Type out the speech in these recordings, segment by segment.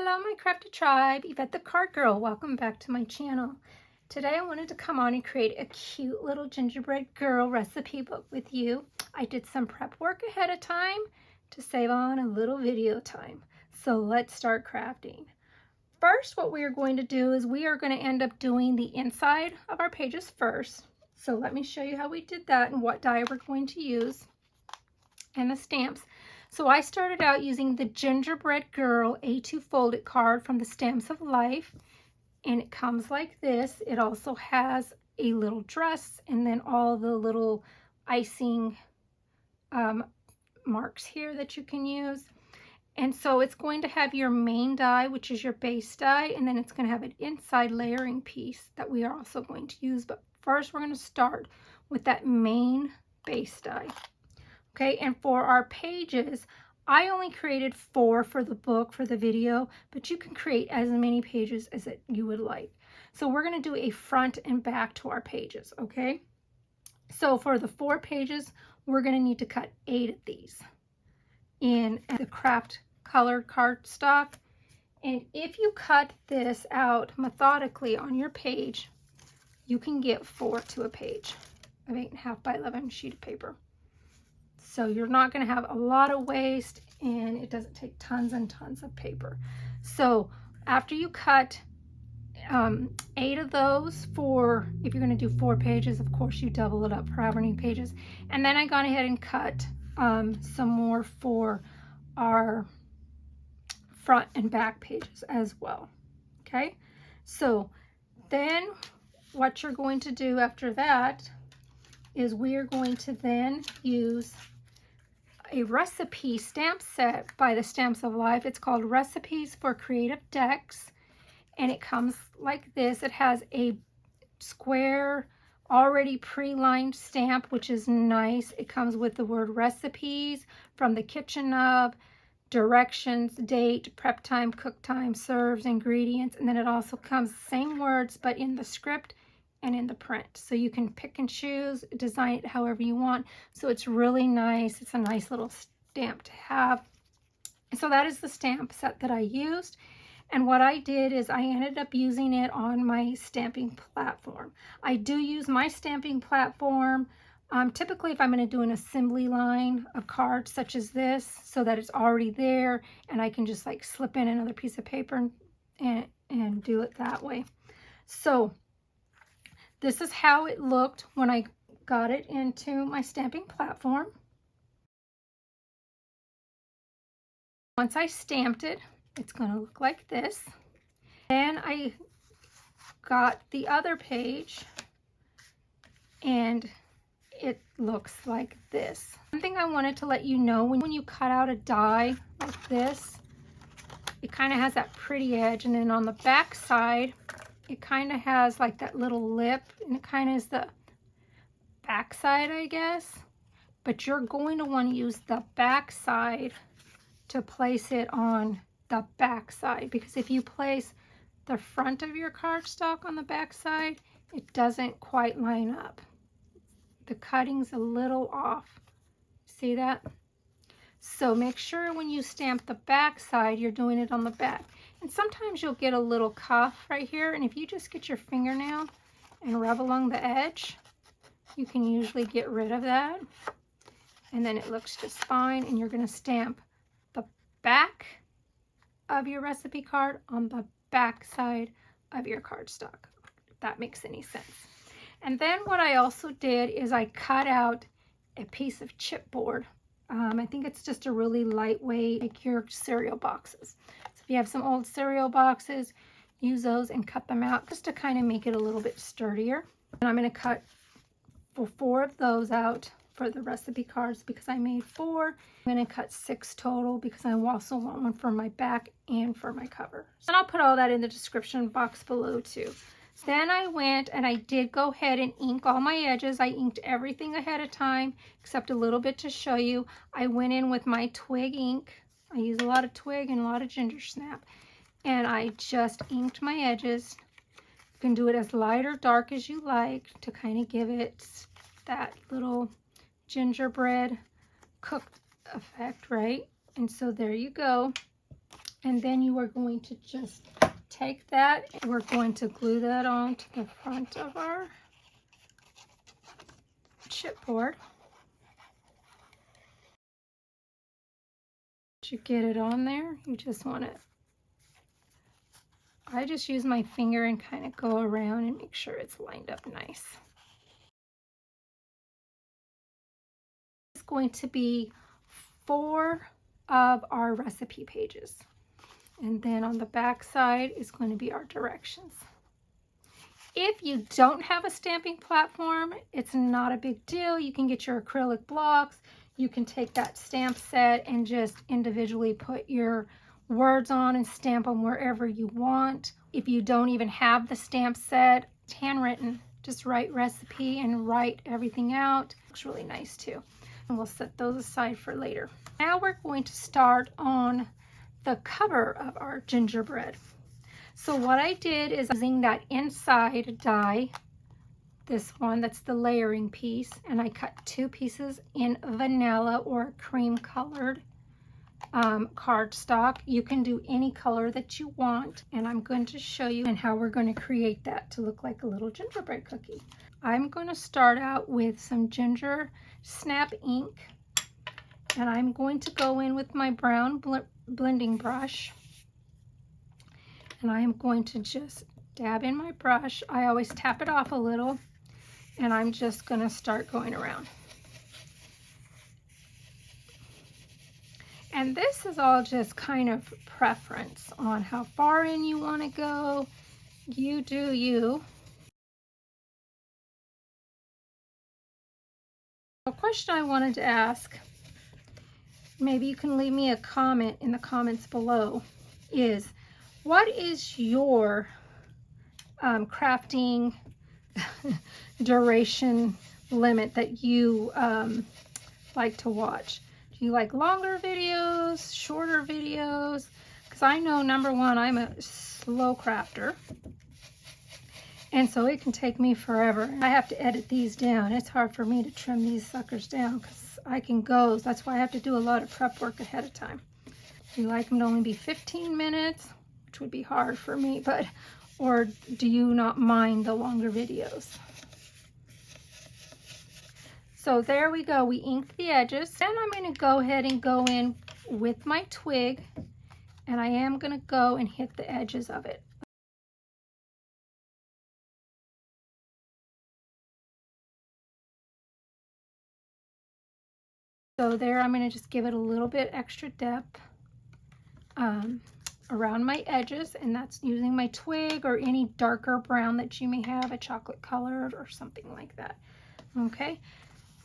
Hello my crafty tribe, Yvette the Card Girl. Welcome back to my channel. Today I wanted to come on and create a cute little gingerbread girl recipe book with you. I did some prep work ahead of time to save on a little video time. So let's start crafting. First, what we are going to do is we are going to end up doing the inside of our pages first. So let me show you how we did that and what die we're going to use and the stamps. So I started out using the Gingerbread Girl A2 folded card from the Stamps of Life, and it comes like this. It also has a little dress and then all the little icing marks here that you can use. And so it's going to have your main die, which is your base die, and then it's going to have an inside layering piece that we are also going to use. But first we're going to start with that main base die. Okay, and for our pages, I only created 4 for the book, for the video, but you can create as many pages as you would like. So we're going to do a front and back to our pages, okay? So for the 4 pages, we're going to need to cut 8 of these in the craft colored cardstock. And if you cut this out methodically on your page, you can get 4 to a page of 8.5 by 11 sheet of paper. So you're not going to have a lot of waste, and it doesn't take tons and tons of paper. So after you cut 8 of those, if you're going to do 4 pages, of course you double it up for however many pages. And then I gone ahead and cut some more for our front and back pages as well. Okay, so then what you're going to do after that is we are going to then use a recipe stamp set by the Stamps of Life. It's called Recipes for Creative Decks, and it comes like this. It has a square already pre-lined stamp, which is nice. It comes with the word recipes, from the kitchen of, directions, date, prep time, cook time, serves, ingredients, and then it also comes the same words but in the script and in the print. So you can pick and choose, design it however you want. So it's really nice. It's a nice little stamp to have. So that is the stamp set that I used. And what I did is I ended up using it on my stamping platform. I do use my stamping platform typically if I'm going to do an assembly line of cards such as this, so that it's already there and I can just like slip in another piece of paper and do it that way. So this is how it looked when I got it into my stamping platform. Once I stamped it, it's going to look like this. Then I got the other page and it looks like this. One thing I wanted to let you know, when you cut out a die like this, it kind of has that pretty edge, and then on the back side it kind of has like that little lip, and it kind of is the back side, I guess. But you're going to want to use the back side to place it on the back side, because if you place the front of your cardstock on the back side, it doesn't quite line up. The cutting's a little off. See that? So make sure when you stamp the back side, you're doing it on the back. And sometimes you'll get a little cuff right here, and if you just get your fingernail and rub along the edge, you can usually get rid of that. And then it looks just fine, and you're going to stamp the back of your recipe card on the back side of your cardstock, if that makes any sense. And then what I also did is I cut out a piece of chipboard. I think it's just a really lightweight, like your cereal boxes. So if you have some old cereal boxes, use those and cut them out just to kind of make it a little bit sturdier. And I'm going to cut 4 of those out for the recipe cards because I made 4. I'm going to cut 6 total because I also want one for my back and for my cover. And I'll put all that in the description box below too. So then I went and I did go ahead and ink all my edges. I inked everything ahead of time except a little bit to show you. I went in with my twig ink. I use a lot of twig and a lot of ginger snap. And I just inked my edges. You can do it as light or dark as you like to kind of give it that little gingerbread cooked effect, right? And so there you go. And then you are going to just take that, and we're going to glue that on to the front of our chipboard. You get it on there, you just want to, I just use my finger and kind of go around and make sure it's lined up nice. It's going to be 4 of our recipe pages. And then on the back side is going to be our directions. If you don't have a stamping platform, it's not a big deal. You can get your acrylic blocks. You can take that stamp set and just individually put your words on and stamp them wherever you want. If you don't even have the stamp set, it's handwritten. Just write recipe and write everything out. Looks really nice too. And we'll set those aside for later. Now we're going to start on the cover of our gingerbread. So what I did is using that inside die, this one, that's the layering piece, and I cut 2 pieces in vanilla or cream colored cardstock. You can do any color that you want, and I'm going to show you and how we're going to create that to look like a little gingerbread cookie. I'm going to start out with some ginger snap ink, and I'm going to go in with my brown blending brush, and I am going to just dab in my brush. I always tap it off a little, and I'm just going to start going around. And this is all just kind of preference on how far in you want to go. You do you. A question I wanted to ask, maybe you can leave me a comment in the comments below, is what is your crafting duration limit that you like to watch? Do you like longer videos, shorter videos? Because I know, number one, I'm a slow crafter, and so it can take me forever. I have to edit these down. It's hard for me to trim these suckers down because I can go. That's why I have to do a lot of prep work ahead of time. Do you like them to only be 15 minutes, which would be hard for me, or do you not mind the longer videos? So there we go. We inked the edges. Then I'm going to go ahead and go in with my twig, and I am going to go and hit the edges of it. So there, I'm going to just give it a little bit extra depth around my edges, and that's using my twig or any darker brown that you may have, a chocolate colored or something like that. Okay.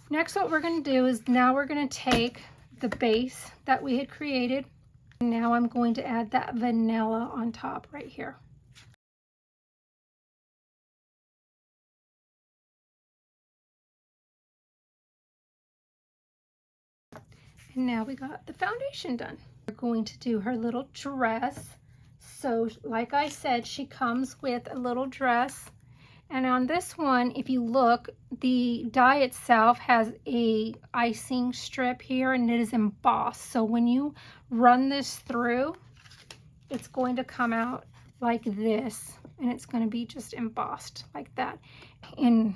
Next, what we're going to do is now we're going to take the base that we had created. Now I'm going to add that vanilla on top right here. And now we got the foundation done. We're going to do her little dress. So like I said, she comes with a little dress. And on this one, if you look, the die itself has a icing strip here, and it is embossed. So when you run this through, it's going to come out like this, and it's going to be just embossed like that. In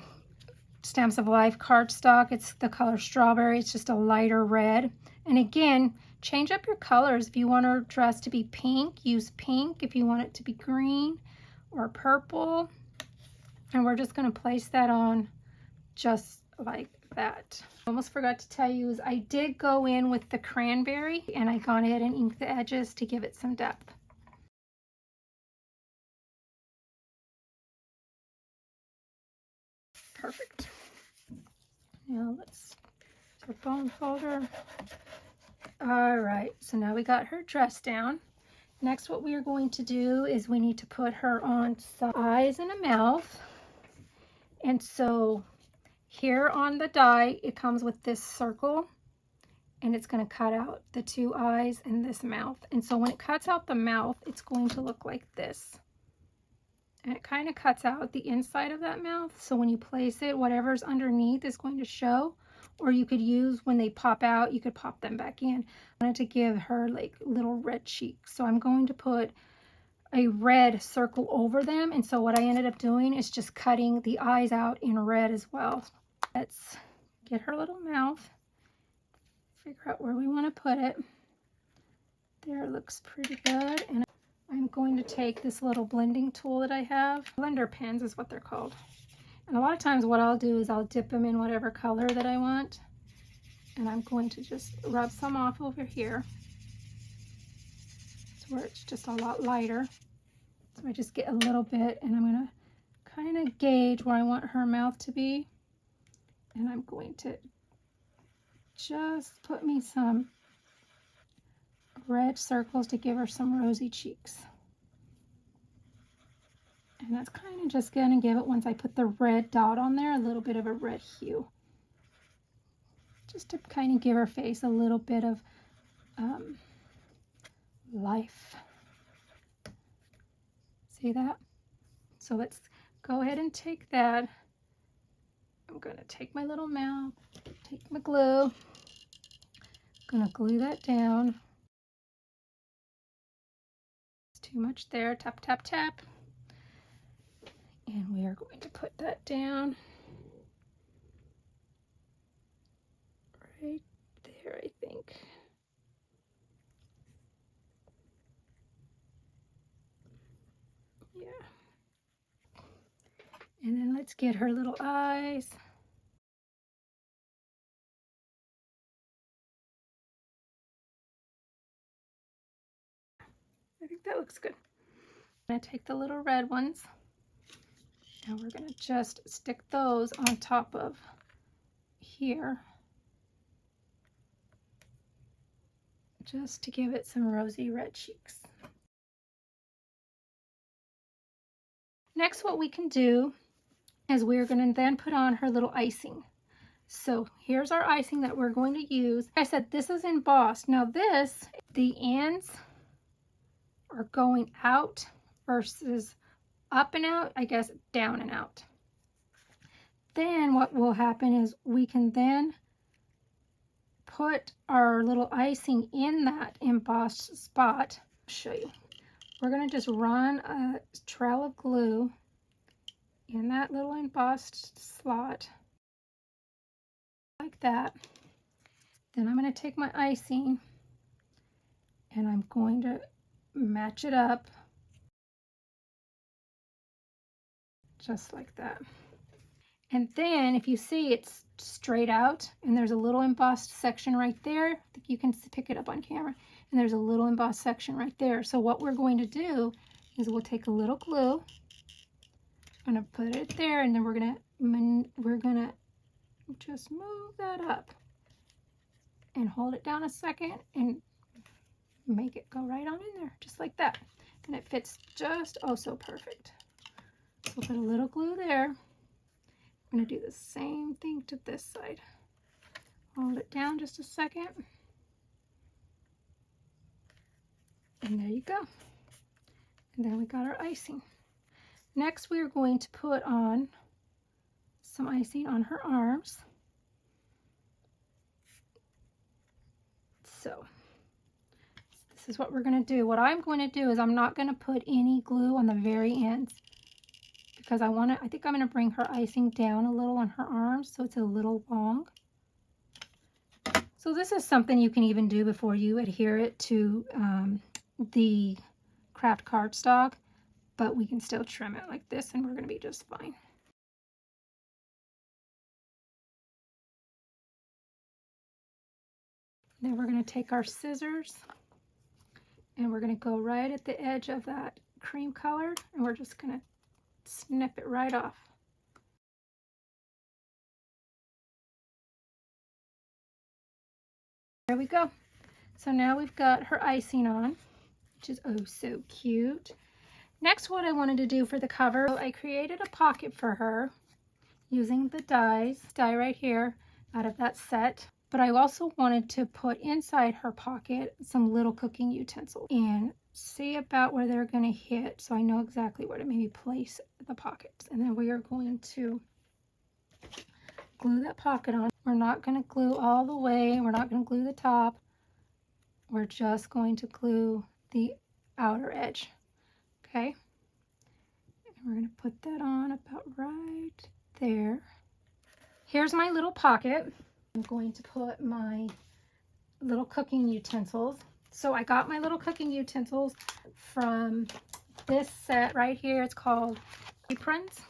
Stamps of Life cardstock, it's the color strawberry. It's just a lighter red. And again, change up your colors. If you want your dress to be pink, use pink. If you want it to be green or purple. And we're just going to place that on just like that. I almost forgot to tell you is I did go in with the cranberry, and I gone ahead and inked the edges to give it some depth. Perfect. Now let's do a bone folder. All right, so now we got her dress down. Next, what we are going to do is we need to put her on some eyes and a mouth. And so here on the die, it comes with this circle, and it's going to cut out the 2 eyes and this mouth. And so when it cuts out the mouth, it's going to look like this. And it kind of cuts out the inside of that mouth. So when you place it, whatever's underneath is going to show. or you could use when they pop out, you could pop them back in. I wanted to give her like little red cheeks, so I'm going to put a red circle over them. And so what I ended up doing is just cutting the eyes out in red as well. Let's get her little mouth, figure out where we want to put it. There, looks pretty good. And I'm going to take this little blending tool that I have. Blender pens is what they're called. And a lot of times what I'll do is I'll dip them in whatever color that I want. And I'm going to just rub some off over here to where it's just a lot lighter. So I just get a little bit, and I'm going to kind of gauge where I want her mouth to be. And I'm going to just put me some red circles to give her some rosy cheeks. And that's kind of just going to give it, once I put the red dot on there, a little bit of a red hue. Just to kind of give her face a little bit of life. See that? So let's go ahead and take that. I'm going to take my little mouth, take my glue. I'm going to glue that down. It's too much there. Tap, tap, tap. And we are going to put that down right there, I think. Yeah. And then let's get her little eyes. I think that looks good. I'm going to take the little red ones, and we're going to just stick those on top of here, just to give it some rosy red cheeks. Next, what we can do is we're going to then put on her little icing. So here's our icing that we're going to use. Like I said, this is embossed. Now this, the ends are going out versus up and out, I guess down and out. Then what will happen is we can then put our little icing in that embossed spot. I'll show you. We're going to just run a trail of glue in that little embossed slot like that. Then I'm going to take my icing and I'm going to match it up just like that. And then if you see, it's straight out and there's a little embossed section right there. I think you can pick it up on camera. And there's a little embossed section right there. So what we're going to do is we'll take a little glue. I'm going to put it there, and then we're going to just move that up and hold it down a second and make it go right on in there, just like that. And it fits just oh so perfect. So we'll put a little glue there. I'm going to do the same thing to this side. Hold it down just a second. And there you go. And then we got our icing. Next, we are going to put on some icing on her arms. So this is what we're going to do. What I'm going to do is I'm not going to put any glue on the very ends, because I think I'm going to bring her icing down a little on her arms so it's a little long. So this is something you can even do before you adhere it to the craft cardstock, but we can still trim it like this and we're going to be just fine. Then we're going to take our scissors and we're going to go right at the edge of that cream color, and we're just going to snip it right off. There we go. So now we've got her icing on, which is oh so cute. Next, what I wanted to do for the cover, I created a pocket for her using the die right here out of that set. But I also wanted to put inside her pocket some little cooking utensils and see about where they're going to hit, so I know exactly where to maybe place the pockets. And then we are going to glue that pocket on. We're not going to glue all the way. We're not going to glue the top. We're just going to glue the outer edge. Okay? And we're going to put that on about right there. Here's my little pocket. I'm going to put my little cooking utensils. So I got my little cooking utensils from this set right here. It's called Aprons.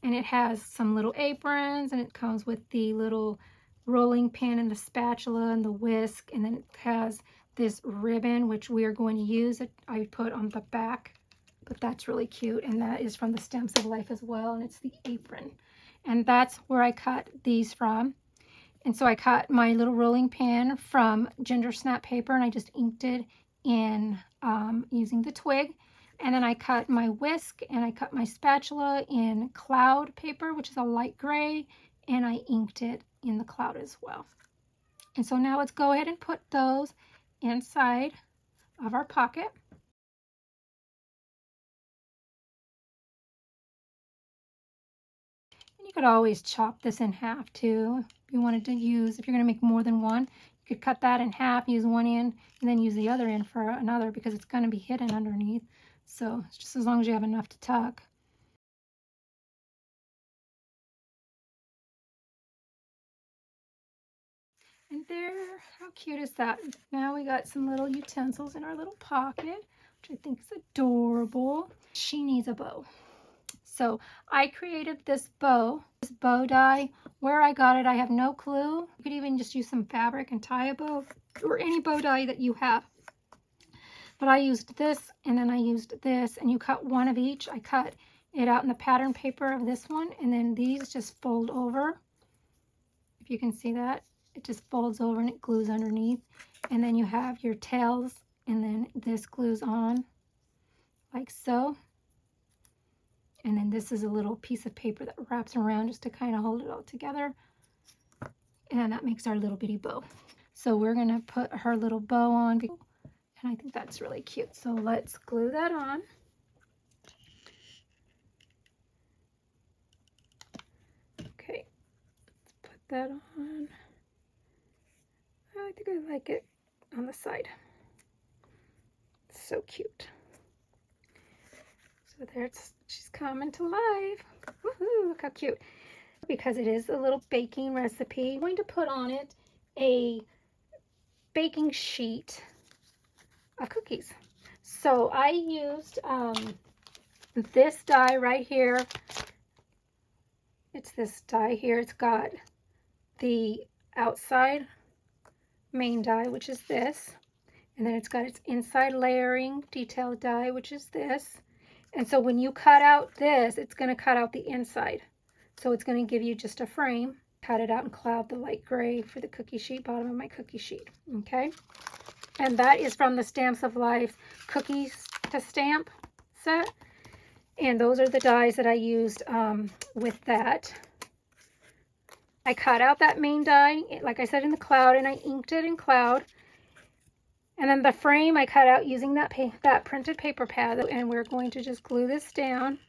And it has some little aprons, and it comes with the little rolling pin and the spatula and the whisk, and then it has this ribbon which we are going to use. I put on the back, but that's really cute, and that is from the Stems of Life as well, and it's the apron. And that's where I cut these from. And so I cut my little rolling pin from ginger snap paper, and I just inked it in using the twig. And then I cut my whisk and I cut my spatula in cloud paper, which is a light gray, and I inked it in the cloud as well. And so now let's go ahead and put those inside of our pocket. And you could always chop this in half too. If you wanted to use, if you're going to make more than one, you could cut that in half, use one end, and then use the other end for another, because it's going to be hidden underneath. So it's just as long as you have enough to tuck. And there, how cute is that? Now we got some little utensils in our little pocket, which I think is adorable. She needs a bow. So I created this bow die. Where I got it, I have no clue. You could even just use some fabric and tie a bow, or any bow die that you have. But I used this, and then I used this, and you cut one of each. I cut it out in the pattern paper of this one, and then these just fold over. If you can see that, it just folds over and it glues underneath. And then you have your tails, and then this glues on like so. And then this is a little piece of paper that wraps around just to kind of hold it all together. And that makes our little bitty bow. So we're going to put her little bow on. And I think that's really cute. So let's glue that on. Okay, let's put that on. I think I like it on the side. It's so cute. So there's, she's coming to life. Woohoo, look how cute. Because it is a little baking recipe, I'm going to put on it a baking sheet of cookies. So I used this die right here. It's this die here. It's got the outside main die, which is this, and then it's got its inside layering detail die, which is this. And so when you cut out this, it's going to cut out the inside, so it's going to give you just a frame. Cut it out and cloud the light gray for the cookie sheet, bottom of my cookie sheet. Okay, and that is from the Stamps of Life Cookies to Stamp set, and those are the dies that I used with that. I cut out that main die, like I said, in the cloud, and I inked it in cloud. And then the frame I cut out using that printed paper pad, and we're going to just glue this down.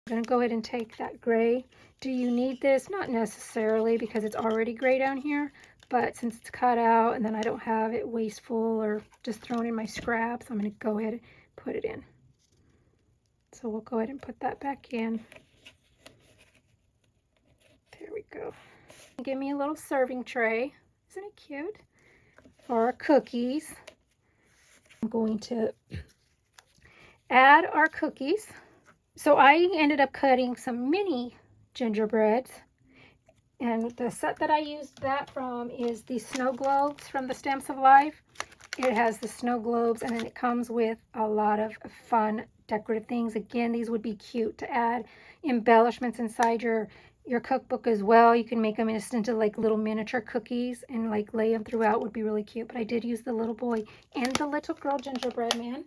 I'm going to go ahead and take that gray. Do you need this? Not necessarily, because it's already gray down here, but since it's cut out and then I don't have it wasteful or just thrown in my scraps, I'm going to go ahead and put it in. So we'll go ahead and put that back in. There we go. Give me a little serving tray. Isn't it cute? For our cookies. I'm going to add our cookies. So I ended up cutting some mini gingerbreads. And the set that I used that from is the snow globes from the Stamps of Life. It has the snow globes, and then it comes with a lot of fun decorative things. Again, these would be cute to add embellishments inside your cookbook as well. You can make them just into like little miniature cookies and like lay them throughout. Would be really cute. But I did use the little boy and the little girl gingerbread man.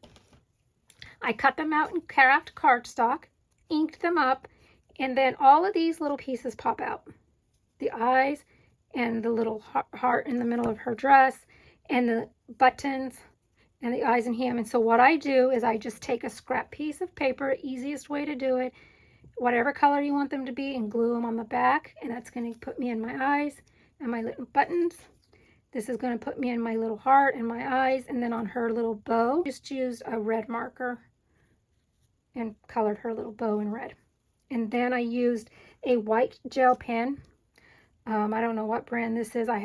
I cut them out in craft cardstock, inked them up, and then all of these little pieces pop out. The eyes and the little heart in the middle of her dress and the buttons and the eyes and him. And so what I do is I just take a scrap piece of paper, easiest way to do it, whatever color you want them to be, and glue them on the back. And that's going to put me in my eyes and my little buttons. This is going to put me in my little heart and my eyes. And then on her little bow, just used a red marker and colored her little bow in red. And then I used a white gel pen. I don't know what brand this is. I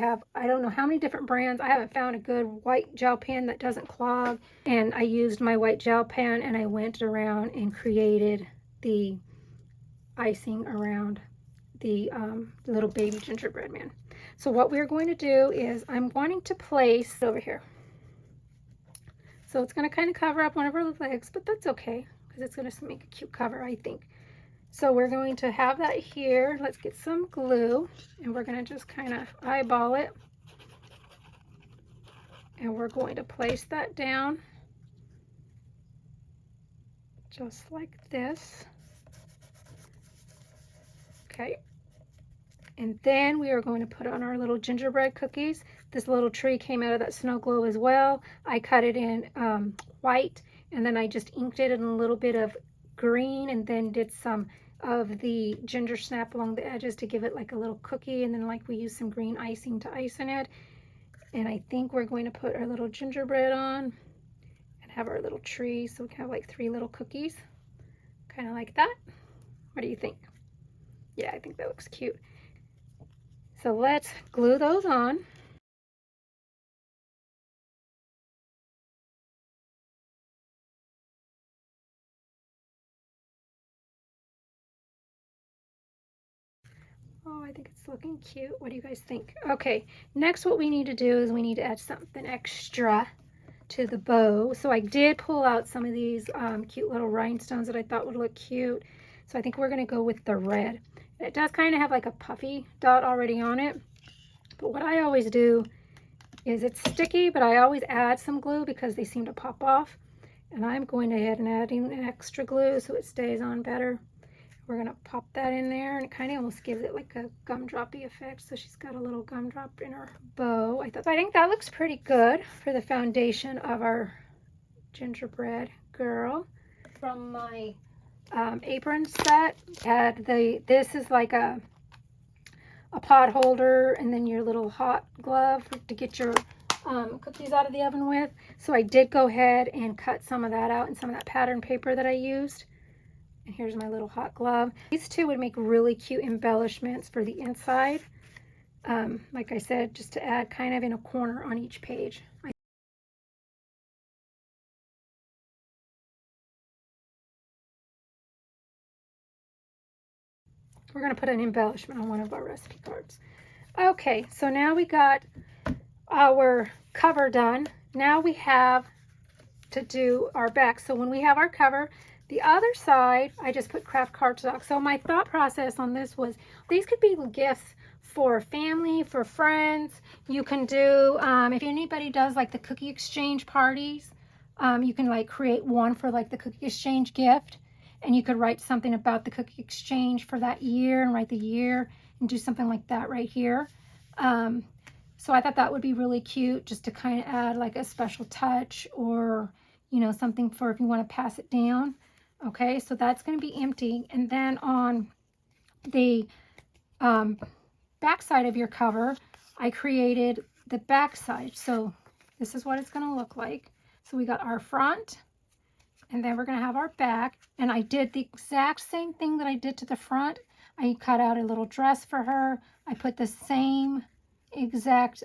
don't know how many different brands. I haven't found a good white gel pen that doesn't clog. And I used my white gel pen and I went around and created the icing around the little baby gingerbread man. So what we're going to do is I'm wanting to place over here. So it's going to kind of cover up one of her legs, but that's okay because it's going to make a cute cover, I think. So we're going to have that here. Let's get some glue and we're going to just kind of eyeball it. And we're going to place that down just like this. Okay. And then we are going to put on our little gingerbread cookies. This little tree came out of that snow globe as well. I cut it in white, and then I just inked it in a little bit of green, and then did some of the ginger snap along the edges to give it like a little cookie, and then like we used some green icing to ice in it. And I think we're going to put our little gingerbread on and have our little tree, so we can have like 3 little cookies, kind of like that. What do you think? Yeah, I think that looks cute. So let's glue those on. Oh, I think it's looking cute. What do you guys think? Okay, next what we need to do is we need to add something extra to the bow. So I did pull out some of these cute little rhinestones that I thought would look cute. So I think we're going to go with the red. It does kind of have like a puffy dot already on it. But what I always do is it's sticky, but I always add some glue because they seem to pop off. And I'm going ahead and adding an extra glue so it stays on better. We're going to pop that in there, and it kind of almost gives it like a gumdroppy effect. So she's got a little gumdrop in her bow. I think that looks pretty good for the foundation of our gingerbread girl. From my apron set, this is like a pot holder, and then your little hot glove to get your cookies out of the oven with. So I did go ahead and cut some of that out and some of that pattern paper that I used. And here's my little hot glove. These two would make really cute embellishments for the inside. Like I said, just to add kind of in a corner on each page. We're going to put an embellishment on one of our recipe cards. Okay, so now we got our cover done. Now we have to do our back. So when we have our cover, the other side, I just put craft cardstock. So my thought process on this was, these could be gifts for family, for friends. You can do, if anybody does like the cookie exchange parties, you can like create one for like the cookie exchange gift. And you could write something about the cookie exchange for that year and write the year and do something like that right here. So I thought that would be really cute just to kind of add like a special touch, or, you know, something for if you want to pass it down. Okay, so that's going to be empty. And then on the back side of your cover, I created the back side. So this is what it's going to look like. So we got our front, and then we're going to have our back. And I did the exact same thing that I did to the front. I cut out a little dress for her. I put the same exact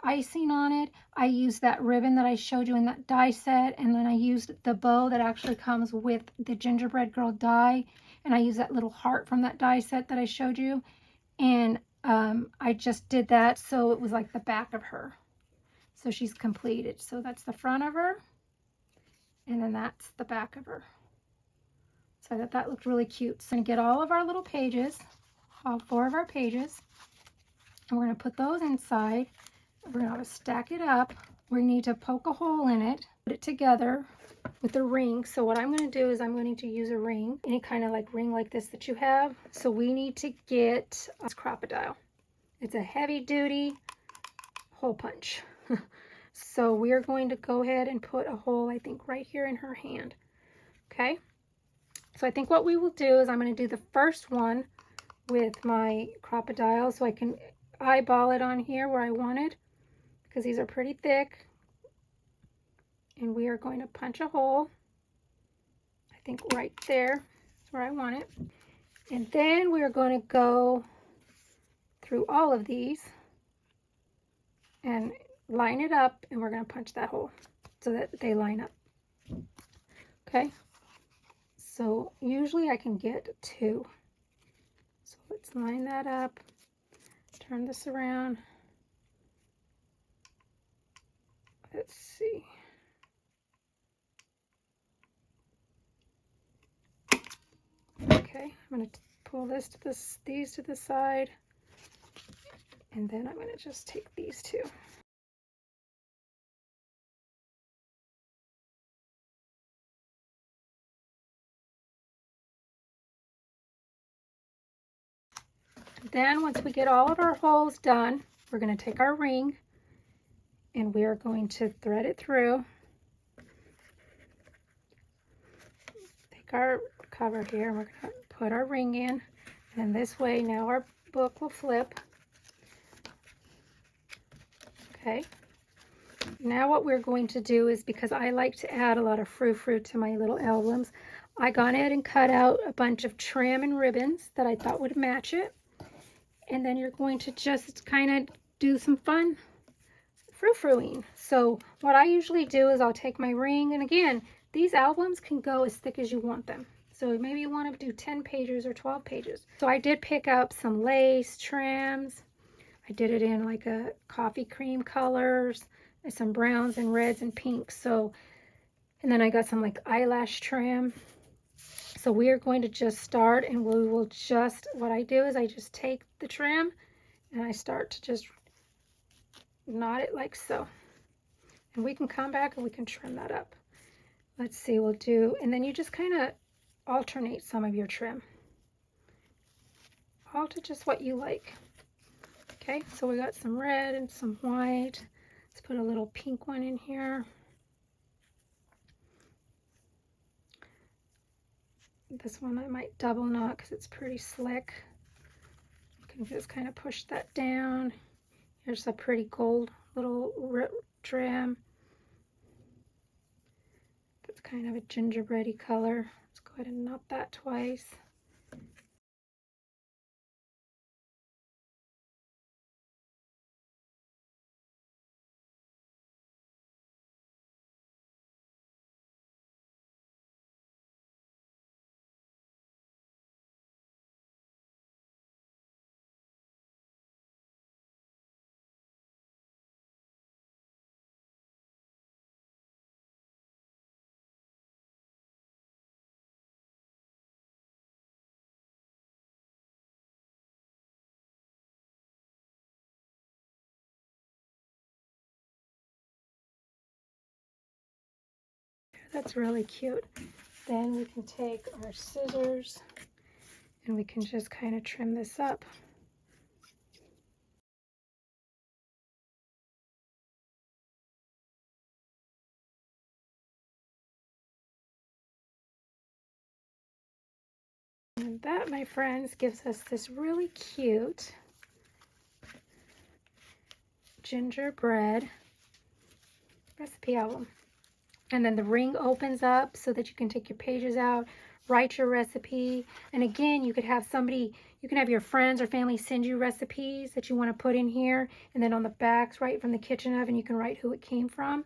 icing on it. I used that ribbon that I showed you in that die set, and then I used the bow that actually comes with the Gingerbread Girl die, and I used that little heart from that die set that I showed you, and I just did that so it was like the back of her. So she's completed. So that's the front of her, and then that's the back of her. So I thought that looked really cute. So I'm going to get all of our little pages, all 4 of our pages, and we're going to put those inside. We're going to stack it up. We need to poke a hole in it, put it together with a ring. So what I'm going to do is I'm going to use a ring, any kind of like ring like this that you have. So we need to get a crocodile. It's a heavy duty hole punch. So we're going to go ahead and put a hole, I think, right here in her hand. Okay? So I think what we will do is I'm going to do the first one with my crocodile so I can eyeball it on here where I want it, because these are pretty thick. And we are going to punch a hole, I think right there is where I want it. And then we're going to go through all of these and line it up, and we're going to punch that hole so that they line up. Okay, so usually I can get 2. So let's line that up, turn this around. Let's see. Okay, I'm going to pull this to these to the side, and then I'm going to just take these 2. Then once we get all of our holes done, we're going to take our ring and we are going to thread it through. Take our cover here and we're going to put our ring in, and this way now our book will flip. Okay. Now what we're going to do is, because I like to add a lot of frou-frou to my little albums, I gone ahead and cut out a bunch of trim and ribbons that I thought would match it. And then you're going to just kind of do some fun frou-frouing. So what I usually do is I'll take my ring, and again, these albums can go as thick as you want them. So maybe you want to do 10 pages or 12 pages. So I did pick up some lace trims. I did it in like a coffee cream colors, and some browns and reds and pinks. So, and then I got some like eyelash trim. So we are going to just start, and we will just, what I do is I just take the trim and I start to just knot it like so. And we can come back and we can trim that up. Let's see, we'll do, and then you just kind of alternate some of your trim. All to just what you like. Okay, so we got some red and some white. Let's put a little pink one in here. This one I might double knot because it's pretty slick. You can just kind of push that down. Here's a pretty gold little trim. That's kind of a gingerbready color. Let's go ahead and knot that twice. That's really cute. Then we can take our scissors and we can just kind of trim this up. And that, my friends, gives us this really cute gingerbread recipe album. And then the ring opens up so that you can take your pages out, write your recipe. And again, you could have somebody, you can have your friends or family send you recipes that you want to put in here. And then on the backs, right from the kitchen oven, you can write who it came from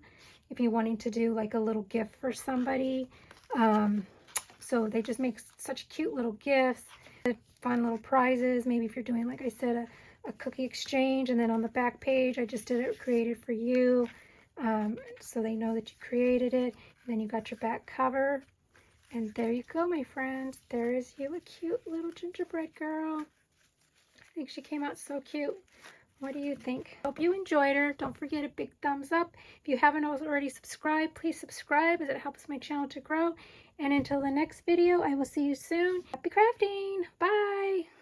if you're wanting to do like a little gift for somebody. So they just make such cute little gifts, fun little prizes. Maybe if you're doing, like I said, a cookie exchange. And then on the back page, I just did it created for you. So they know that you created it. And then you got your back cover, and there you go, my friends. There is you, a cute little gingerbread girl. I think she came out so cute. What do you think? Hope you enjoyed her. Don't forget a big thumbs up. If you haven't already subscribed, please subscribe, as it helps my channel to grow. And until the next video, I will see you soon. Happy crafting. Bye.